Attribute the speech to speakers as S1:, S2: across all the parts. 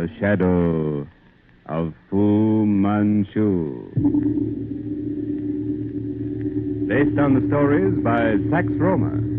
S1: The Shadow of Fu Manchu. Based on the stories by Sax Rohmer.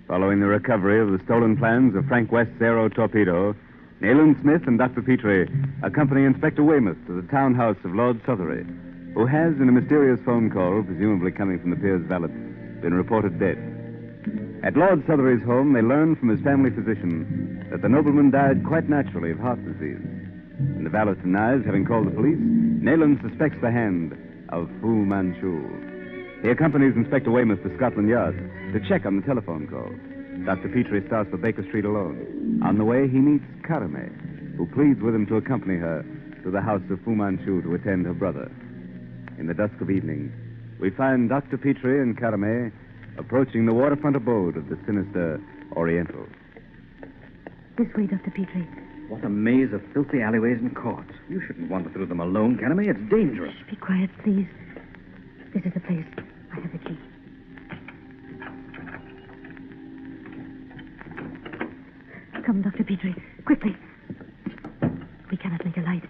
S1: Following the recovery of the stolen plans of Frank West's aero torpedo, Nayland Smith and Dr. Petrie accompany Inspector Weymouth to the townhouse of Lord Sothery, who has, in a mysterious phone call, presumably coming from the Piers valet, been reported dead. At Lord Sothery's home, they learn from his family physician that the nobleman died quite naturally of heart disease. And the valet denies having called the police. Nayland suspects the hand of Fu Manchu. He accompanies Inspector Weymouth to Scotland Yard to check on the telephone call. Dr. Petrie starts for Baker Street alone. On the way, he meets Karame, who pleads with him to accompany her to the house of Fu Manchu to attend her brother. In the dusk of evening, we find Dr. Petrie and Karame approaching the waterfront abode of the sinister Oriental.
S2: This way, Dr. Petrie.
S3: What a maze of filthy alleyways and courts. You shouldn't wander through them alone, Karame. It's dangerous.
S2: Shh, be quiet, please. This is the place. I have the key. Come, Dr. Petrie. Quickly. We cannot make a light.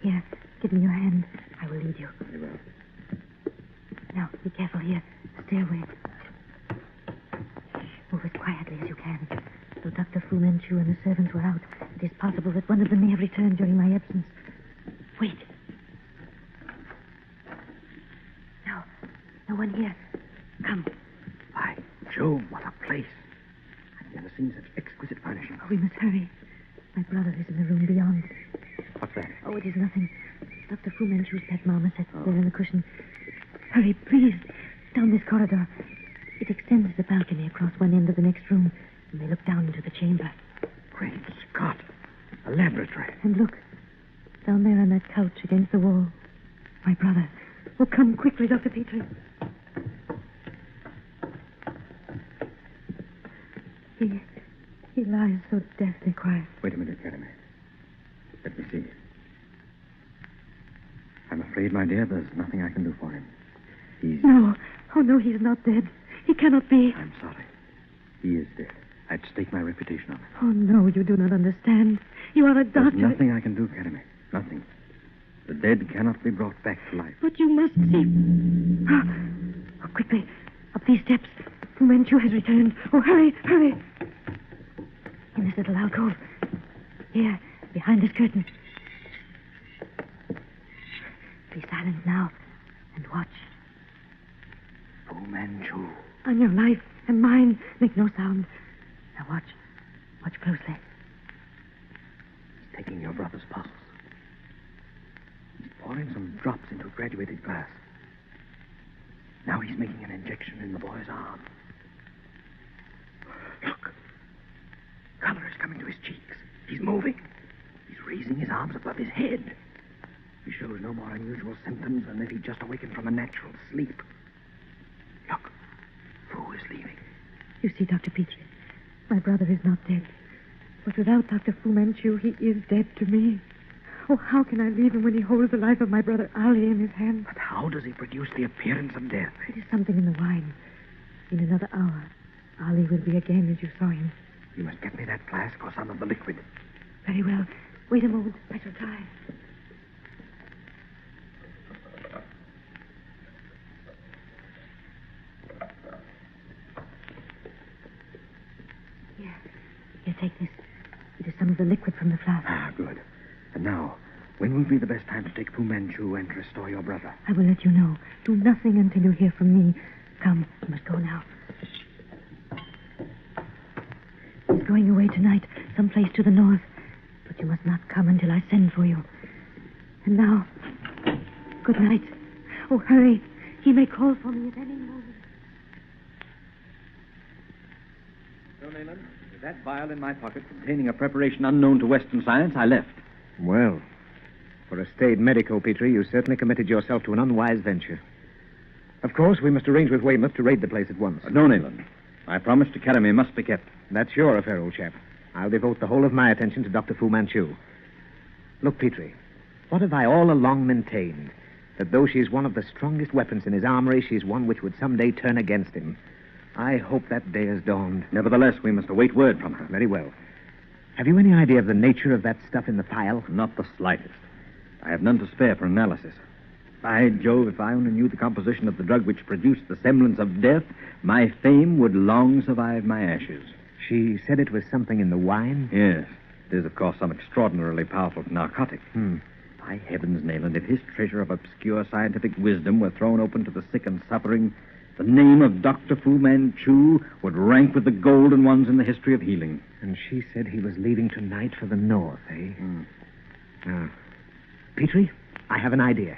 S2: Here, give me your hand. I will lead you.
S3: Very well.
S2: Now, be careful here. Stairway. Move as quietly as you can. Though Dr. Fu Manchu and the servants were out, it is possible that one of them may have returned during my absence. Wait. No one here. Come.
S3: By Jove, what a place. I've never seen such exquisite furnishing.
S2: Oh, we must hurry. My brother is in the room beyond.
S3: What's that?
S2: Oh, it is nothing. Dr. Fu Manchu's pet marmoset there in the cushion. Hurry, please. Down this corridor. It extends the balcony across one end of the next room, and they look down into the chamber.
S3: Great Scott. A laboratory.
S2: And look. Down there on that couch against the wall. My brother. Oh, come quickly, Dr. Petrie. He lies so deathly quiet.
S3: Wait a minute, Karame. Let me see. I'm afraid, my dear, there's nothing I can do for him. He's...
S2: No. Oh, no, he's not dead. He cannot be.
S3: I'm sorry. He is dead. I'd stake my reputation on it.
S2: Oh, no, you do not understand. You are a doctor.
S3: There's nothing I can do, Karame. Nothing. The dead cannot be brought back to life.
S2: But you must see. Oh, quickly. Up these steps. Fu Manchu has returned. Oh, hurry, hurry. In this little alcove. Here, behind this curtain. Be silent now and watch.
S3: Fu Manchu.
S2: On your life and mine. Make no sound. Now watch. Watch closely.
S3: He's taking your brother's pulse. He's pouring some drops into a graduated glass. Now he's making an injection in the boy's arm. Look. Color is coming to his cheeks. He's moving. arms above his head. He shows no more unusual symptoms than if he'd just awakened from a natural sleep. Look, Fu is leaving.
S2: You see, Dr. Petrie, my brother is not dead. But without Dr. Fu Manchu, he is dead to me. Oh, how can I leave him when he holds the life of my brother Ali in his hands?
S3: But how does he produce the appearance of death?
S2: It is something in the wine. In another hour, Ali will be again as you saw him.
S3: You must get me that flask or some of the liquid.
S2: Very well. Wait a moment. I shall try. Here, take this. It is some of the liquid from the flask.
S3: Ah, good. And now, when will be the best time to take Fu Manchu and restore your brother?
S2: I will let you know. Do nothing until you hear from me. Come, you must go now. He's going away tonight, someplace to the north. But you must not come until I send for you. And now, good night. Oh, hurry. He may call for me at any moment.
S4: So, Nayland, with that vial in my pocket containing a preparation unknown to Western science, I left.
S5: Well, for a staid medico, Petrie, you certainly committed yourself to an unwise venture. Of course, we must arrange with Weymouth to raid the place at once.
S4: No, Nayland. My promise to Academy must be kept.
S5: That's your affair, old chap. I'll devote the whole of my attention to Dr. Fu Manchu. Look, Petrie, what have I all along maintained? That though she's one of the strongest weapons in his armory, she's one which would someday turn against him. I hope that day has dawned.
S4: Nevertheless, we must await word from her.
S5: Very well. Have you any idea of the nature of that stuff in the phial?
S4: Not the slightest. I have none to spare for analysis. By Jove, if I only knew the composition of the drug which produced the semblance of death, my fame would long survive my ashes.
S5: She said it was something in the wine?
S4: Yes. It is, of course, some extraordinarily powerful narcotic. By heavens, Nayland, if his treasure of obscure scientific wisdom were thrown open to the sick and suffering, the name of Dr. Fu Manchu would rank with the golden ones in the history of healing.
S5: And she said he was leaving tonight for the north, eh? Petrie, I have an idea.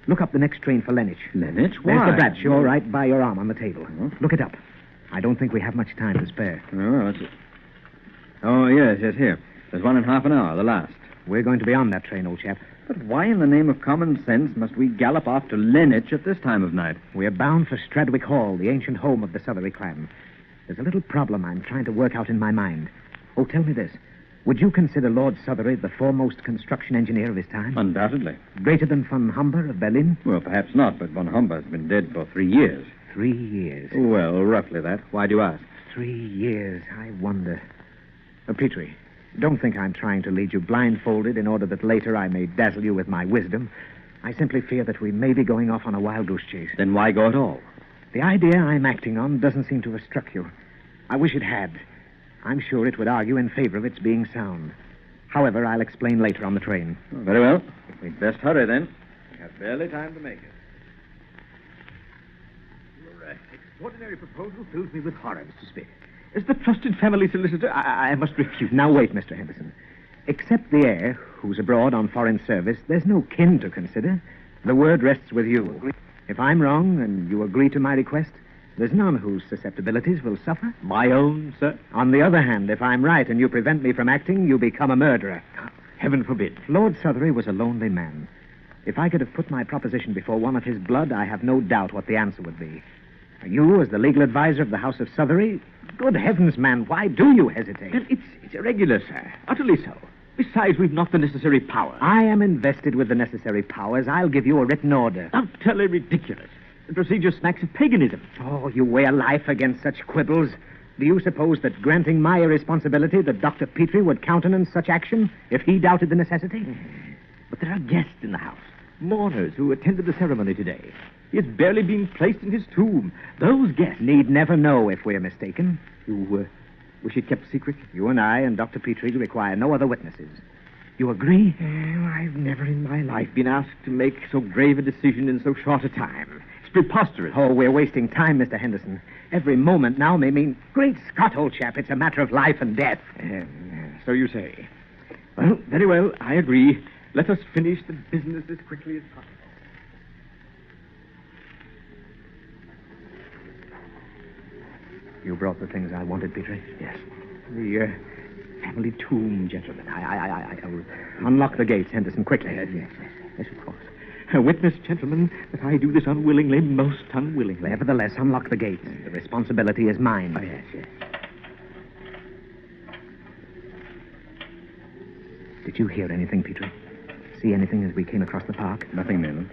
S5: Look up the next train for Lenich.
S4: Lenich? Why?
S5: There's the Bradshaw right by your arm on the table. Look it up. I don't think we have much time to spare.
S4: Oh, that's it. Oh, yes, here. There's one in half an hour, the last.
S5: We're going to be on that train, old chap.
S4: But why in the name of common sense must we gallop off to Lenich at this time of night?
S5: We're bound for Stradwick Hall, the ancient home of the Sothery clan. There's a little problem I'm trying to work out in my mind. Oh, tell me this. Would you consider Lord Sothery the foremost construction engineer of his time?
S4: Undoubtedly.
S5: Greater than von Humber of Berlin?
S4: Well, perhaps not, but von Humber has been dead for 3 years.
S5: 3 years.
S4: Well, roughly that. Why do you ask?
S5: 3 years, I wonder. Petrie, don't think I'm trying to lead you blindfolded in order that later I may dazzle you with my wisdom. I simply fear that we may be going off on a wild goose chase.
S4: Then why go at all?
S5: The idea I'm acting on doesn't seem to have struck you. I wish it had. I'm sure it would argue in favor of its being sound. However, I'll explain later on the train.
S4: Oh, very well. We'd best hurry, then. We have barely time to make it.
S6: Your extraordinary proposal fills me with horror, Mr. Smith. As the trusted family solicitor, I must refuse.
S5: Now, wait, Mr. Henderson. Except the heir, who's abroad on foreign service, there's no kin to consider. The word rests with you. If I'm wrong and you agree to my request, there's none whose susceptibilities will suffer.
S6: My own, sir?
S5: On the other hand, if I'm right and you prevent me from acting, you become a murderer.
S6: Heaven forbid.
S5: Lord Sothery was a lonely man. If I could have put my proposition before one of his blood, I have no doubt what the answer would be. You, as the legal advisor of the House of Sothery, good heavens, man, why do you hesitate?
S6: Well, it's irregular, sir. Utterly so. Besides, we've not the necessary power.
S5: I am invested with the necessary powers. I'll give you a written order.
S6: Utterly ridiculous. The procedure smacks of paganism.
S5: Oh, you weigh a life against such quibbles. Do you suppose that granting my irresponsibility that Dr. Petrie would countenance such action if he doubted the necessity?
S6: But there are guests in the house. Mourners who attended the ceremony today. He has barely been placed in his tomb. Those guests
S5: need never know if we're mistaken.
S6: You wish it kept secret?
S5: You and I and Dr. Petrie require no other witnesses. You agree?
S6: Well, I've never in my life been asked to make so grave a decision in so short a time. It's preposterous.
S5: Oh, we're wasting time, Mr. Henderson. Every moment now may mean... Great Scott, old chap, it's a matter of life and death.
S6: So you say. Well, very well, I agree. Let us finish the business as quickly as possible.
S5: You brought the things I wanted, Petrie?
S6: Yes. The family tomb, gentlemen. I will...
S5: Unlock the gates, Henderson, quickly.
S6: Yes, of course. Witness, gentlemen, that I do this unwillingly, most unwillingly.
S5: Nevertheless, unlock the gates. The responsibility is mine.
S6: Oh, yes.
S5: Did you hear anything, Petrie? See anything as we came across the park?
S4: Nothing, Nayland.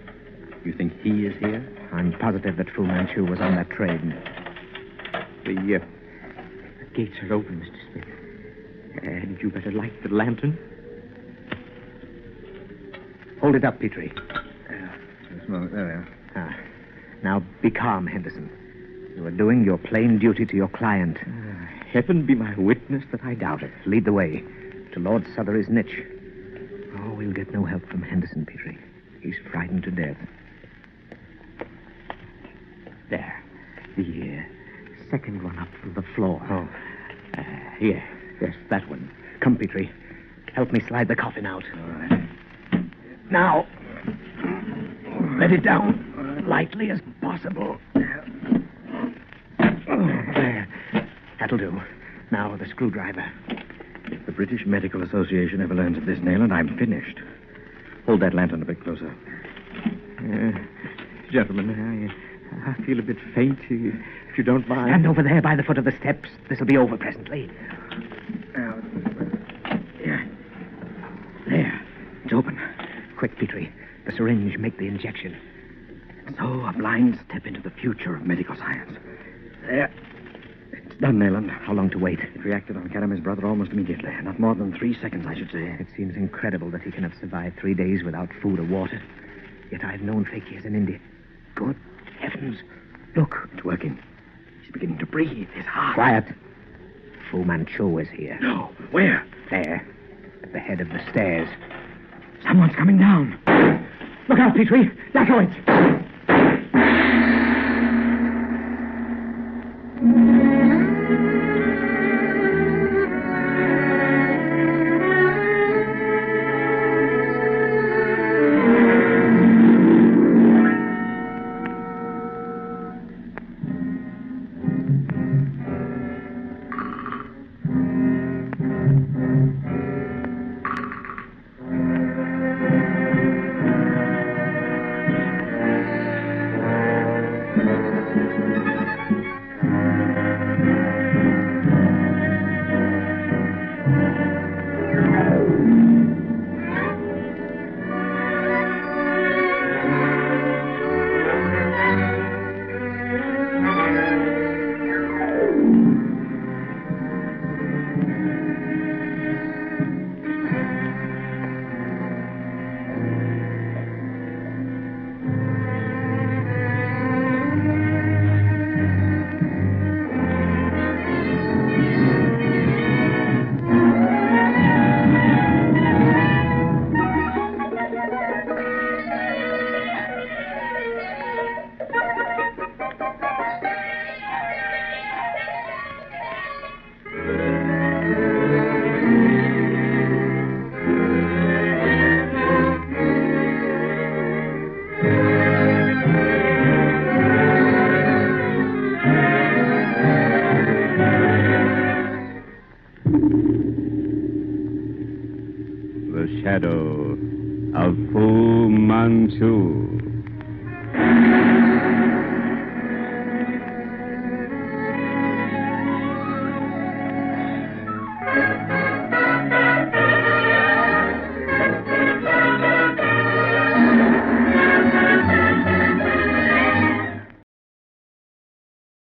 S4: You think he is here?
S5: I'm positive that Fu Manchu was on that train.
S6: The gates are open, Mr. Smith. Hadn't you better light the lantern?
S5: Hold it up, Petrie.
S4: Just a moment. There we are.
S5: Now, be calm, Henderson. You are doing your plain duty to your client.
S6: Heaven be my witness that I doubt it.
S5: Lead the way to Lord Sothery's niche. Oh, we'll get no help from Henderson, Petrie. He's frightened to death.
S6: There. The second one up from the floor. Oh. Here. Yes, that one.
S5: Come, Petrie. Help me slide the coffin out.
S4: All right.
S5: Now, let it down lightly as possible. There. That'll do. Now, the screwdriver.
S4: If the British Medical Association ever learns of this, Nayland, I'm finished. Hold that lantern a bit closer.
S6: Gentlemen, I feel a bit faint, if you don't mind.
S5: Stand over there by the foot of the steps. This'll be over presently.
S4: Now, there. It's open.
S5: Quick, Petrie. The syringe. Make the injection.
S4: So, a blind step into the future of medical science. There. It's done, Nayland.
S5: How long to wait?
S4: It reacted on Caramy's brother almost immediately. Not more than 3 seconds, I should say.
S5: It seems incredible that he can have survived 3 days without food or water. Yet I've known fakirs in India. Good heavens. Look.
S4: It's working. He's beginning to breathe. His heart.
S5: Quiet. Fu Manchu is here.
S4: No. Where?
S5: There. At the head of the stairs.
S4: Someone's coming down.
S5: Look out, Petrie. That way.
S1: Shadow of Fu Manchu.